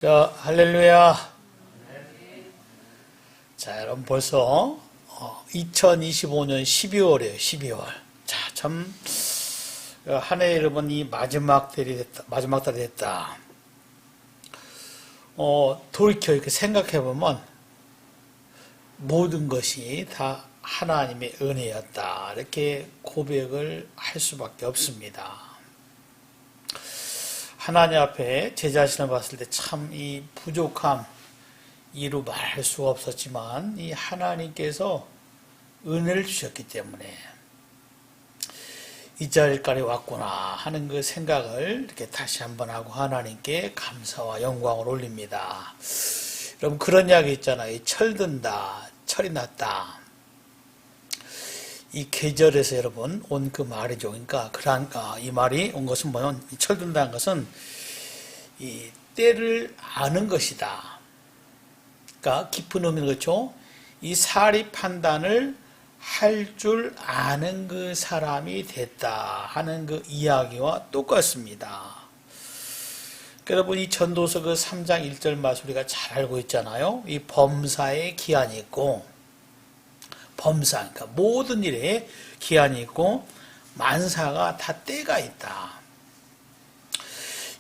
자, 할렐루야. 자, 여러분 벌써 2025년 12월이에요. 12월. 자, 참 한 해 여러분 이 마지막 달이 됐다. 돌이켜 이렇게 생각해 보면 모든 것이 다 하나님의 은혜였다. 이렇게 고백을 할 수밖에 없습니다. 하나님 앞에 제 자신을 봤을 때 참 이 부족함, 이루 말할 수가 없었지만 이 하나님께서 은혜를 주셨기 때문에 이 자리까지 왔구나 하는 그 생각을 이렇게 다시 한번 하고 하나님께 감사와 영광을 올립니다. 여러분 그런 이야기 있잖아요. 철든다, 철이 났다. 이 계절에서 여러분 온 그 말이죠. 그러니까 이 말이 온 것은 뭐냐면 이 철든다는 것은 이 때를 아는 것이다. 그러니까 깊은 의미는 그렇죠. 이 사리 판단을 할 줄 아는 그 사람이 됐다 하는 그 이야기와 똑같습니다. 여러분 이 전도서 그 3장 1절 말씀 우리가 잘 알고 있잖아요. 이 범사에 기한이 있고 범사, 그러니까 모든 일에 기한이 있고 만사가 다 때가 있다.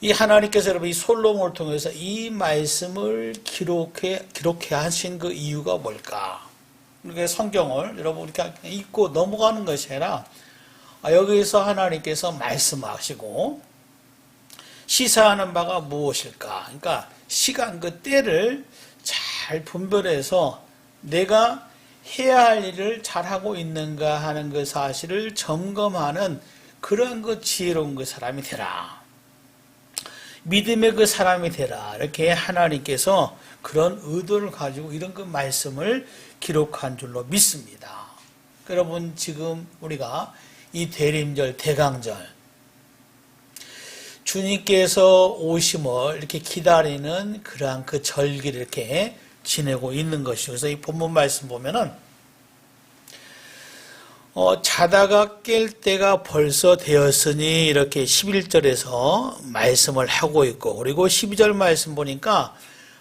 이 하나님께서 여러분 이 솔로몬을 통해서 이 말씀을 기록해 하신 그 이유가 뭘까? 이렇게 성경을 여러분 이렇게 읽고 넘어가는 것이 아니라 여기서 하나님께서 말씀하시고 시사하는 바가 무엇일까? 그러니까 시간 그 때를 잘 분별해서 내가 해야 할 일을 잘하고 있는가 하는 그 사실을 점검하는 그런 그 지혜로운 그 사람이 되라. 믿음의 그 사람이 되라. 이렇게 하나님께서 그런 의도를 가지고 이런 그 말씀을 기록한 줄로 믿습니다. 여러분 지금 우리가 이 대림절, 대강절 주님께서 오심을 이렇게 기다리는 그러한 그 절기를 이렇게 지내고 있는 것이죠. 그래서 이 본문 말씀 보면은 자다가 깰 때가 벌써 되었으니 이렇게 11절에서 말씀을 하고 있고 그리고 12절 말씀 보니까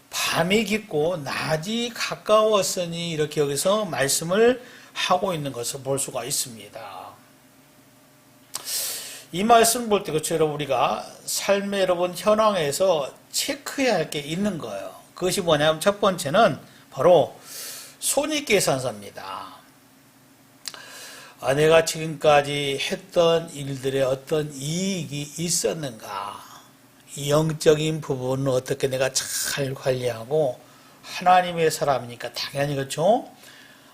밤이 깊고 낮이 가까웠으니 이렇게 여기서 말씀을 하고 있는 것을 볼 수가 있습니다. 이 말씀 볼 때 그렇죠. 여러분 우리가 삶의 여러분 현황에서 체크해야 할 게 있는 거예요. 그것이 뭐냐면 첫 번째는 바로 손익계산서입니다. 내가 지금까지 했던 일들에 어떤 이익이 있었는가? 영적인 부분은 어떻게 내가 잘 관리하고 하나님의 사람이니까 당연히 그렇죠.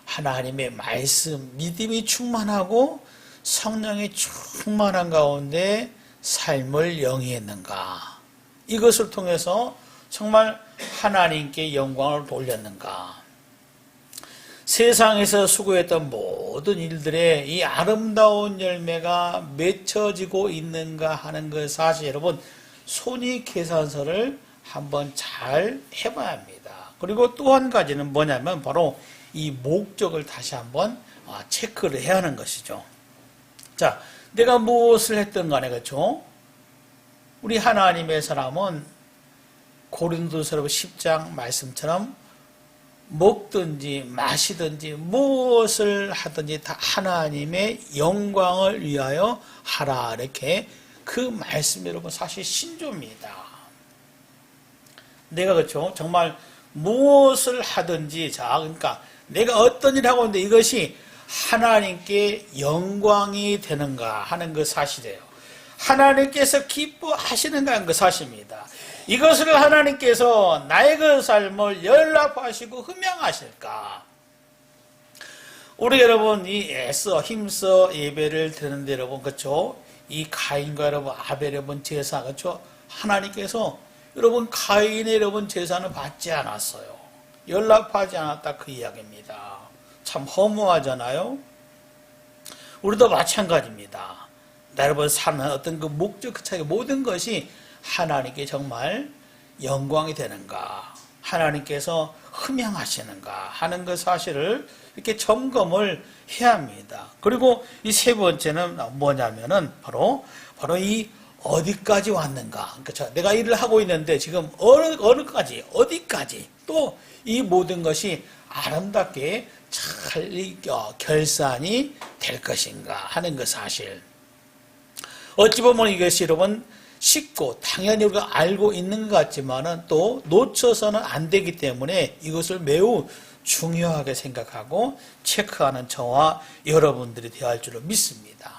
하나님의 말씀, 믿음이 충만하고 성령이 충만한 가운데 삶을 영위했는가? 이것을 통해서 정말 하나님께 영광을 돌렸는가? 세상에서 수고했던 모든 일들에 이 아름다운 열매가 맺혀지고 있는가 하는 그 사실 여러분 손익계산서를 한번 잘 해봐야 합니다. 그리고 또 한 가지는 뭐냐면 바로 이 목적을 다시 한번 체크를 해야 하는 것이죠. 자, 내가 무엇을 했든 간에 그렇죠? 우리 하나님의 사람은 고린도서 10장 말씀처럼 먹든지 마시든지 무엇을 하든지 다 하나님의 영광을 위하여 하라. 이렇게 그 말씀 여러분 사실 신조입니다. 내가 그렇죠. 정말 무엇을 하든지 자 그러니까 내가 어떤 일을 하고 있는데 이것이 하나님께 영광이 되는가 하는 그 사실이에요. 하나님께서 기뻐하시는가 하는 그 사실입니다. 이것을 하나님께서 나의 그 삶을 연락하시고 흠양하실까? 우리 여러분 이 애써 힘써 예배를 드는데 여러분 그렇죠? 이 가인과 여러분 아벨 여러분 제사 그렇죠? 하나님께서 여러분 가인의 여러분 제사는 받지 않았어요. 연락하지 않았다 그 이야기입니다. 참 허무하잖아요. 우리도 마찬가지입니다. 여러분 사는 어떤 그 목적 그 차이 모든 것이 하나님께 정말 영광이 되는가, 하나님께서 흠양하시는가 하는 그 사실을 이렇게 점검을 해야 합니다. 그리고 이 세 번째는 뭐냐면은 바로 이 어디까지 왔는가? 그러니까 내가 일을 하고 있는데 지금 어느까지, 어디까지 또 이 모든 것이 아름답게 잘 결산이 될 것인가 하는 것 사실. 어찌 보면 이것이 여러분 쉽고 당연히 우리가 알고 있는 것 같지만은 또 놓쳐서는 안 되기 때문에 이것을 매우 중요하게 생각하고 체크하는 저와 여러분들이 되어야 할 줄로 믿습니다.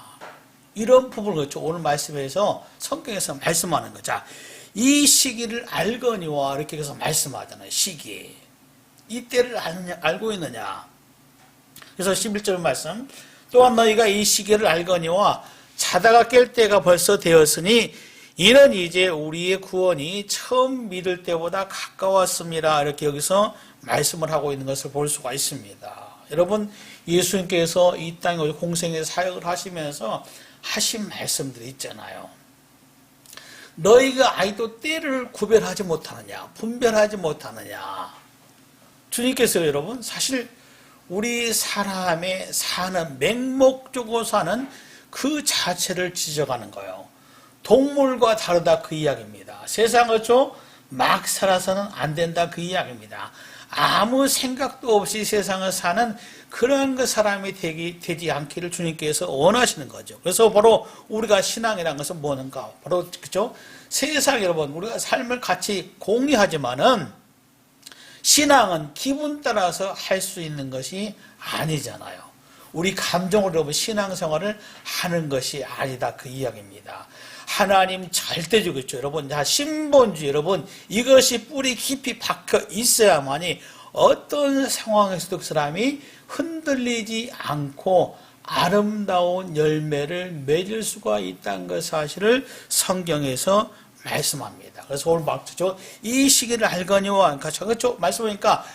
이런 부분을 그렇죠. 오늘 말씀에서 성경에서 말씀하는 거죠. 이 시기를 알거니와 이렇게 해서 말씀하잖아요. 시기. 이때를 알고 있느냐. 그래서 11절 말씀. 또한 너희가 이 시기를 알거니와 자다가 깰 때가 벌써 되었으니 이는 이제 우리의 구원이 처음 믿을 때보다 가까웠습니다. 이렇게 여기서 말씀을 하고 있는 것을 볼 수가 있습니다. 여러분, 예수님께서 이 땅에 공생의 사역을 하시면서 하신 말씀들이 있잖아요. 너희가 아직도 때를 구별하지 못하느냐, 분별하지 못하느냐. 주님께서 여러분, 사실 우리 사람의 사는, 맹목적으로 사는 그 자체를 지적하는 거예요. 동물과 다르다 그 이야기입니다. 세상 그렇죠? 막 살아서는 안 된다 그 이야기입니다. 아무 생각도 없이 세상을 사는 그런 그 사람이 되지 않기를 주님께서 원하시는 거죠. 그래서 바로 우리가 신앙이라는 것은 뭐는가? 바로 그죠? 세상 여러분 우리가 삶을 같이 공유하지만은 신앙은 기분 따라서 할 수 있는 것이 아니잖아요. 우리 감정으로 여러분 신앙생활을 하는 것이 아니다 그 이야기입니다. 하나님 절대주겠죠. 여러분, 신본주의 여러분 이것이 뿌리 깊이 박혀 있어야만이 어떤 상황에서도 그 사람이 흔들리지 않고 아름다운 열매를 맺을 수가 있다는 것 사실을 성경에서 말씀합니다. 그래서 오늘 막죠. 이 시기를 알거니와 그렇죠. 말씀하니까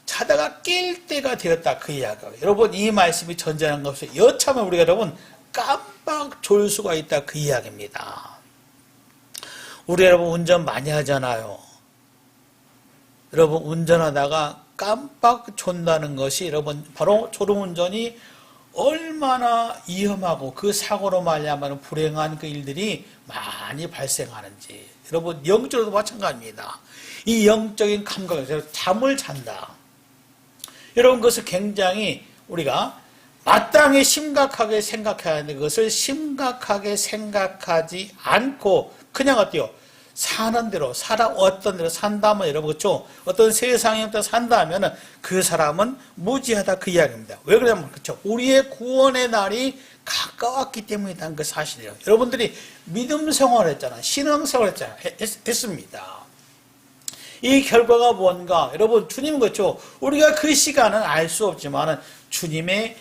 자다가 깰 때가 되었다 그 이야기예요. 여러분 이 말씀이 전제하는 것이 여차하면 우리가 여러분 깜빡 졸 수가 있다 그 이야기입니다. 우리 여러분 운전 많이 하잖아요. 여러분 운전하다가 깜빡 존다는 것이 여러분 바로 졸음운전이 얼마나 위험하고 그 사고로 말미암아 불행한 그 일들이 많이 발생하는지 여러분 영적으로도 마찬가지입니다. 이 영적인 감각에서 잠을 잔다. 여러분 그것을 굉장히 우리가 마땅히 심각하게 생각해야 하는데 그것을 심각하게 생각하지 않고 그냥 어때요? 사는 대로 어떤 대로 산다면 여러분 그렇죠? 어떤 세상에 산다 하면은 그 사람은 무지하다 그 이야기입니다. 왜 그러냐면 그렇죠? 우리의 구원의 날이 가까웠기 때문이라는 그 사실이에요. 여러분들이 믿음 생활을 했잖아요. 신앙 생활을 했습니다. 이 결과가 뭔가 여러분 주님은 그렇죠? 우리가 그 시간은 알 수 없지만은 주님의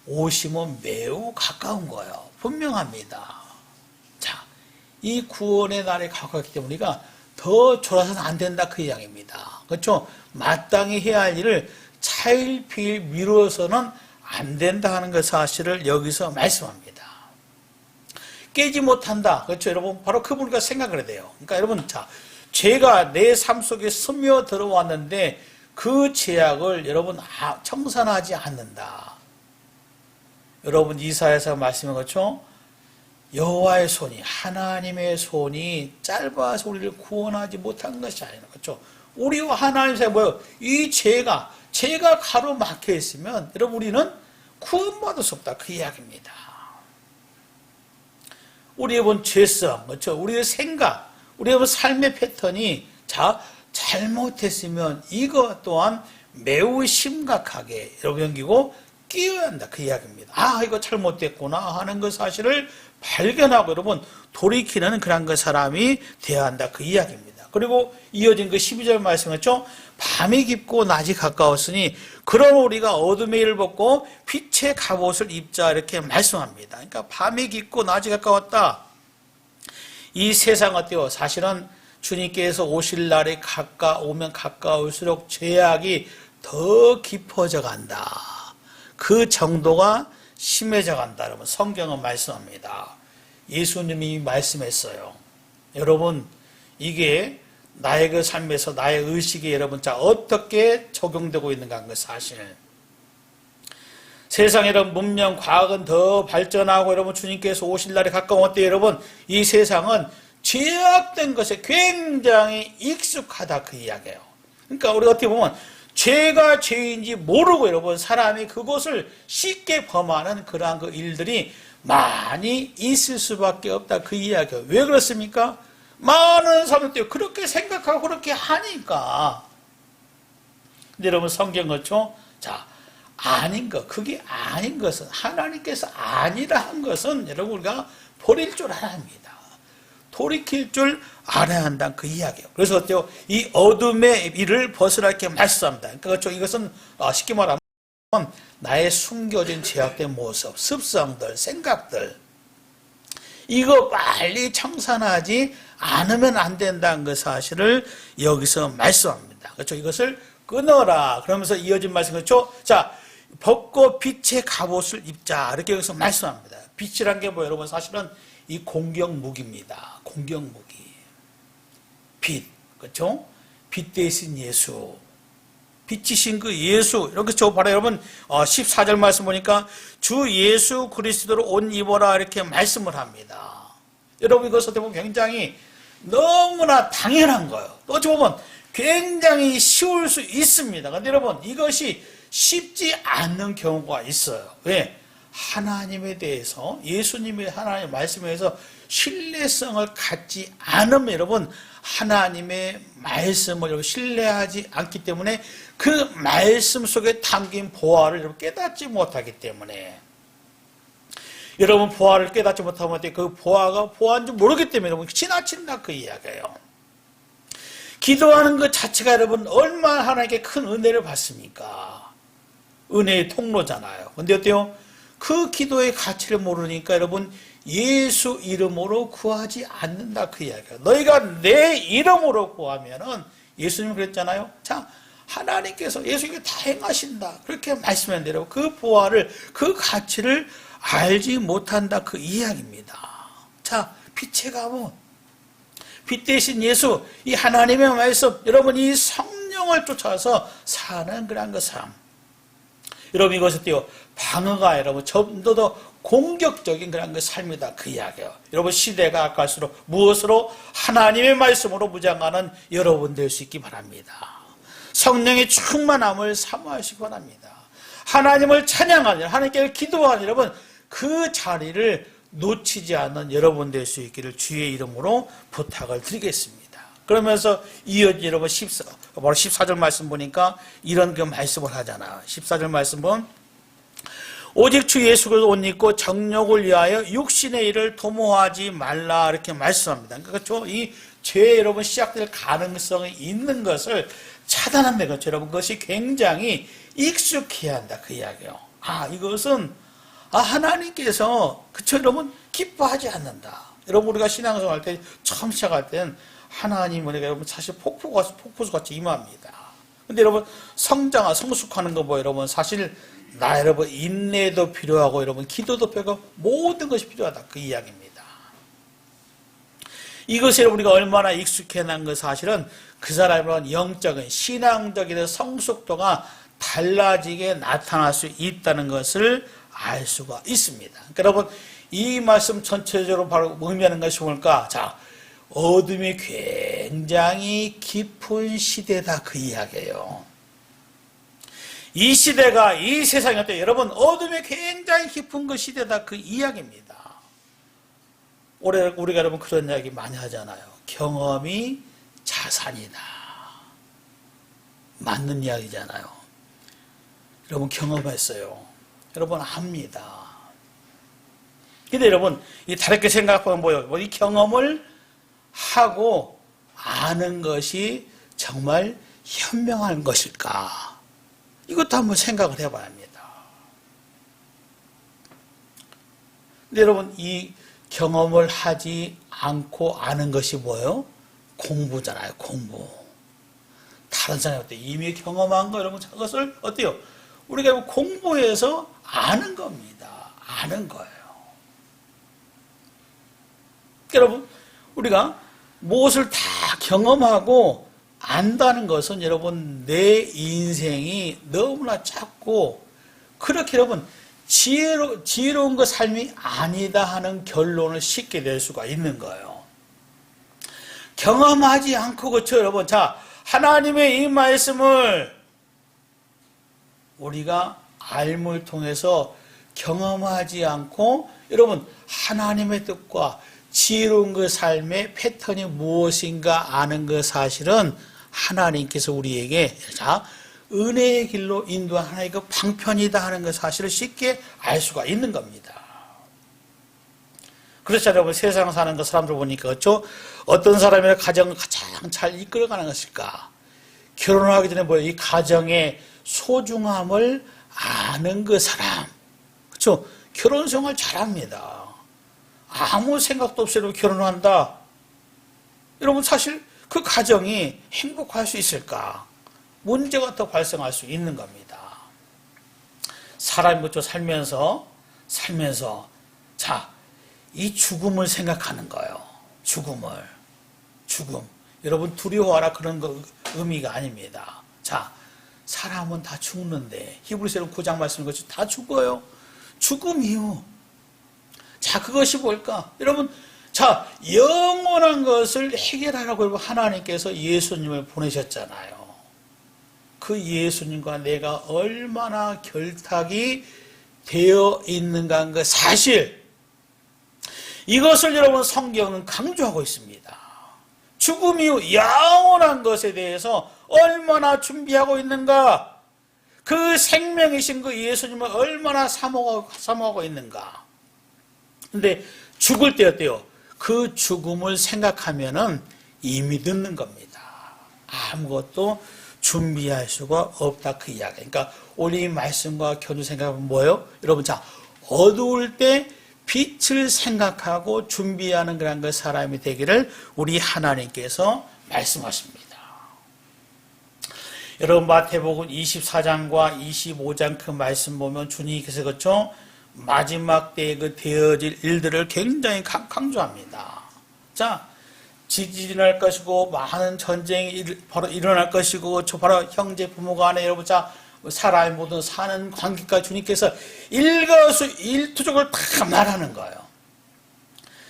오심은 매우 가까운 거예요. 분명합니다. 이 구원의 날에 가까웠기 때문에 우리가 더 졸아서는 안 된다 그 이야기입니다. 그렇죠? 마땅히 해야 할 일을 차일피일 미루어서는 안 된다 하는 그 사실을 여기서 말씀합니다. 깨지 못한다. 그렇죠? 여러분 바로 그분과 생각을 해야 돼요. 그러니까 여러분 죄가 내 삶 속에 스며 들어왔는데 그 죄악을 여러분 청산하지 않는다. 여러분 이사야서 말씀한 것처럼 여호와의 손이 하나님의 손이 짧아서 우리를 구원하지 못한 것이 아니라 그렇죠. 우리와 하나님 사이에 뭐예요? 이 죄가 가로막혀 있으면 여러분 우리는 구원받을 수 없다 그 이야기입니다. 우리의 본 죄성 그렇죠. 우리의 생각 우리의 삶의 패턴이 잘못했으면 이것 또한 매우 심각하게 여러분 여기고 끼어야 한다 그 이야기입니다. 이거 잘못됐구나 하는 그 사실을 발견하고 여러분 돌이키는 그런 그 사람이 되어야 한다 그 이야기입니다. 그리고 이어진 그 12절 말씀했죠. 밤이 깊고 낮이 가까웠으니 그런 우리가 어둠의 일을 벗고 빛의 갑옷을 입자 이렇게 말씀합니다. 그러니까 밤이 깊고 낮이 가까웠다. 이 세상 어때요? 사실은 주님께서 오실 날이 오면 가까울수록 죄악이 더 깊어져 간다. 그 정도가 심해져 간다. 여러분 성경은 말씀합니다. 예수님이 말씀했어요. 여러분 이게 나의 그 삶에서 나의 의식에 여러분 어떻게 적용되고 있는가 하는 그 사실. 세상에 여러분 문명, 과학은 더 발전하고 여러분 주님께서 오실 날이 가까웠대요. 여러분 이 세상은 죄악된 것에 굉장히 익숙하다 그 이야기예요. 그러니까 우리가 어떻게 보면 죄가 죄인지 모르고 여러분 사람이 그것을 쉽게 범하는 그러한 그 일들이 많이 있을 수밖에 없다 그 이야기예요. 왜 그렇습니까? 많은 사람들이 그렇게 생각하고 그렇게 하니까. 근데 여러분 성경 그렇죠? 자, 아닌 것, 그게 아닌 것은 하나님께서 아니라 한 것은 여러분 우리가 버릴 줄 알아야 합니다. 돌이킬 줄 알아야 한다는 그 이야기예요. 그래서 어때요? 이 어둠의 일을 벗으라 이렇게 말씀합니다. 그러니까 이것은 쉽게 말하면 나의 숨겨진 죄악된 모습, 습성들, 생각들 이거 빨리 청산하지 않으면 안 된다는 그 사실을 여기서 말씀합니다. 그렇죠? 이것을 끊어라. 그러면서 이어진 말씀 그렇죠? 자, 벗고 빛의 갑옷을 입자. 이렇게 여기서 말씀합니다. 빛이란 게 뭐 여러분 사실은 이 공격 무기입니다. 공격 무기. 빛. 그렇죠? 빛 대신 예수. 빛이신 그 예수. 이렇게 바로 여러분 14절 말씀 보니까 주 예수 그리스도로 옷 입어라 이렇게 말씀을 합니다. 여러분 이것 어떻게 보면 굉장히 너무나 당연한 거예요. 어찌 보면 굉장히 쉬울 수 있습니다. 그런데 여러분 이것이 쉽지 않는 경우가 있어요. 왜? 하나님에 대해서 예수님의 하나님의 말씀에 대해서 신뢰성을 갖지 않으면 여러분 하나님의 말씀을 여러분 신뢰하지 않기 때문에 그 말씀 속에 담긴 보화를 여러분 깨닫지 못하기 때문에 여러분 보화를 깨닫지 못하면 그 보화가 보화인지 모르기 때문에 여러분 지나친다 그 이야기예요. 기도하는 것 자체가 여러분 얼마나 하나님께 큰 은혜를 받습니까? 은혜의 통로잖아요. 근데 어때요? 그 기도의 가치를 모르니까 여러분 예수 이름으로 구하지 않는다 그 이야기예요. 너희가 내 이름으로 구하면은 예수님 그랬잖아요. 자, 하나님께서 예수님이 다 행하신다. 그렇게 말씀했는데 여러분 그 보화를 그 가치를 알지 못한다 그 이야기입니다. 자, 빛의 갑옷. 빛 대신 예수, 이 하나님의 말씀, 여러분 이 성령을 쫓아서 사는 그런 그 삶. 여러분 이것이 어때요? 방어가 여러분 좀 더 공격적인 그런 그 삶이다 그 이야기예요. 여러분 시대가 갈수록 무엇으로? 하나님의 말씀으로 무장하는 여러분 될 수 있기 바랍니다. 성령의 충만함을 사모하시기 바랍니다. 하나님을 찬양하는, 하나님께 기도하는 여러분 그 자리를 놓치지 않는 여러분 될 수 있기를 주의 이름으로 부탁을 드리겠습니다. 그러면서 이어지 여러분 바로 14절 말씀 보니까 이런 그 말씀을 하잖아요. 14절 말씀 보면 오직 주 예수 그리스도 옷 입고 정욕을 위하여 육신의 일을 도모하지 말라 이렇게 말씀합니다. 그렇죠? 이 죄 여러분 시작될 가능성이 있는 것을 차단한다는 거죠. 여러분 그것이 굉장히 익숙해야 한다 그 이야기예요. 이것은 하나님께서 그쵸 여러분 기뻐하지 않는다. 여러분 우리가 신앙생활 할 때 처음 시작할 때는 하나님 우리가 여러분 사실 폭포수같이 임합니다. 근데 여러분 성숙하는 거 뭐 여러분 사실 여러분 인내도 필요하고 여러분 기도도 필요하고 모든 것이 필요하다 그 이야기입니다. 이것이 우리가 얼마나 익숙해 난 것 사실은 그 사람의 영적인 신앙적인 성숙도가 달라지게 나타날 수 있다는 것을 알 수가 있습니다. 그러니까 여러분 이 말씀 전체적으로 바로 의미하는 것이 뭘까? 자, 어둠이 굉장히 깊은 시대다 그 이야기예요. 이 시대가 이 세상이 어때요? 여러분 어둠이 굉장히 깊은 그 시대다 그 이야기입니다. 우리가 여러분 그런 이야기 많이 하잖아요. 경험이 자산이다. 맞는 이야기잖아요. 여러분 경험했어요. 여러분 압니다. 근데 여러분 이 다르게 생각하면 뭐예요? 이 경험을 하고 아는 것이 정말 현명한 것일까? 이것도 한번 생각을 해봐야 합니다. 근데 여러분 이 경험을 하지 않고 아는 것이 뭐예요? 공부잖아요. 공부. 다른 사람이 어때요? 이미 경험한 거 여러분 그것을 어때요? 우리가 공부해서 아는 겁니다. 아는 거예요. 여러분 우리가 무엇을 다 경험하고 안다는 것은 여러분 내 인생이 너무나 작고 그렇게 여러분 지혜로운 그 삶이 아니다 하는 결론을 쉽게 낼 수가 있는 거예요. 경험하지 않고, 그렇죠, 여러분? 자, 하나님의 이 말씀을 우리가 알물 통해서 경험하지 않고, 여러분, 하나님의 뜻과 지혜로운 그 삶의 패턴이 무엇인가 아는 그 사실은 하나님께서 우리에게, 자, 은혜의 길로 인도한 하나의 그 방편이다 하는 그 사실을 쉽게 알 수가 있는 겁니다. 그렇죠, 여러분. 세상 사는 그 사람들 보니까, 그렇죠? 어떤 사람이 가정을 가장 잘 이끌어가는 것일까? 결혼하기 전에 뭐예요? 이 가정의 소중함을 아는 그 사람. 그렇죠? 결혼 생활 잘합니다. 아무 생각도 없이 결혼한다. 여러분, 사실 그 가정이 행복할 수 있을까? 문제가 더 발생할 수 있는 겁니다. 사람이 살면서, 자, 이 죽음을 생각하는 거예요. 죽음. 여러분, 두려워하라 그런 거 의미가 아닙니다. 자, 사람은 다 죽는데, 히브리서 9장 말씀인 것이 다 죽어요. 죽음이요. 자, 그것이 뭘까? 여러분, 자, 영원한 것을 해결하라고 하나님께서 예수님을 보내셨잖아요. 그 예수님과 내가 얼마나 결탁이 되어 있는가 하는 그 사실, 이것을 여러분 성경은 강조하고 있습니다. 죽음이 영원한 것에 대해서 얼마나 준비하고 있는가, 그 생명이신 그 예수님을 얼마나 사모하고 있는가. 근데 죽을 때 어때요? 그 죽음을 생각하면은 이미 늦는 겁니다. 아무것도 준비할 수가 없다, 그 이야기. 그러니까 오늘 이 말씀과 견주 생각하면 뭐예요? 여러분, 자, 어두울 때 빛을 생각하고 준비하는 그런 그 사람이 되기를 우리 하나님께서 말씀하십니다. 여러분, 마태복음 24장과 25장 그 말씀 보면 주님께서, 그렇죠? 마지막 때에 그 되어질 일들을 굉장히 강조합니다. 자, 지진이 날 것이고 많은 전쟁이 바로 일어날 것이고, 저 바로 형제 부모 간에, 여러분, 자, 사람이 모든 사는 관계까지 주님께서 일거수일투족을 다 말하는 거예요.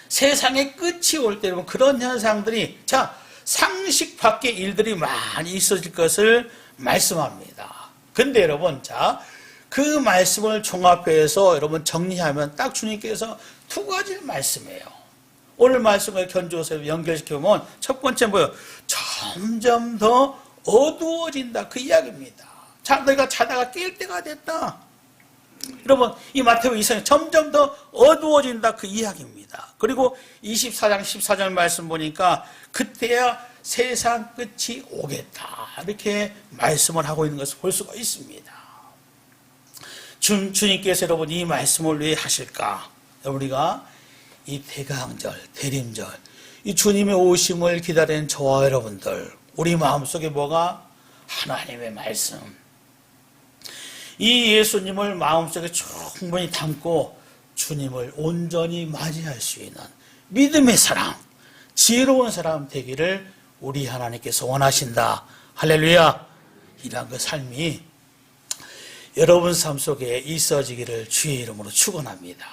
세상의 끝이 올 때, 여러분, 그런 현상들이, 자, 상식 밖의 일들이 많이 있어질 것을 말씀합니다. 근데 여러분, 자, 그 말씀을 종합해서 여러분 정리하면 딱 주님께서 두 가지를 말씀해요. 오늘 말씀을 견주어서 연결시켜보면 첫 번째 뭐예요? 점점 더 어두워진다, 그 이야기입니다. 자, 너희가 자다가 깰 때가 됐다. 여러분, 이 마태복음 24장 점점 더 어두워진다, 그 이야기입니다. 그리고 24장 14절 말씀 보니까 그때야 세상 끝이 오겠다, 이렇게 말씀을 하고 있는 것을 볼 수가 있습니다. 주님께서 여러분 이 말씀을 왜 하실까? 우리가 이 대강절, 대림절, 이 주님의 오심을 기다리는 저와 여러분들, 우리 마음속에 뭐가? 하나님의 말씀, 이 예수님을 마음속에 충분히 담고 주님을 온전히 맞이할 수 있는 믿음의 사람, 지혜로운 사람 되기를 우리 하나님께서 원하신다. 할렐루야. 이러한 그 삶이 여러분 삶 속에 있어지기를 주의 이름으로 축원합니다.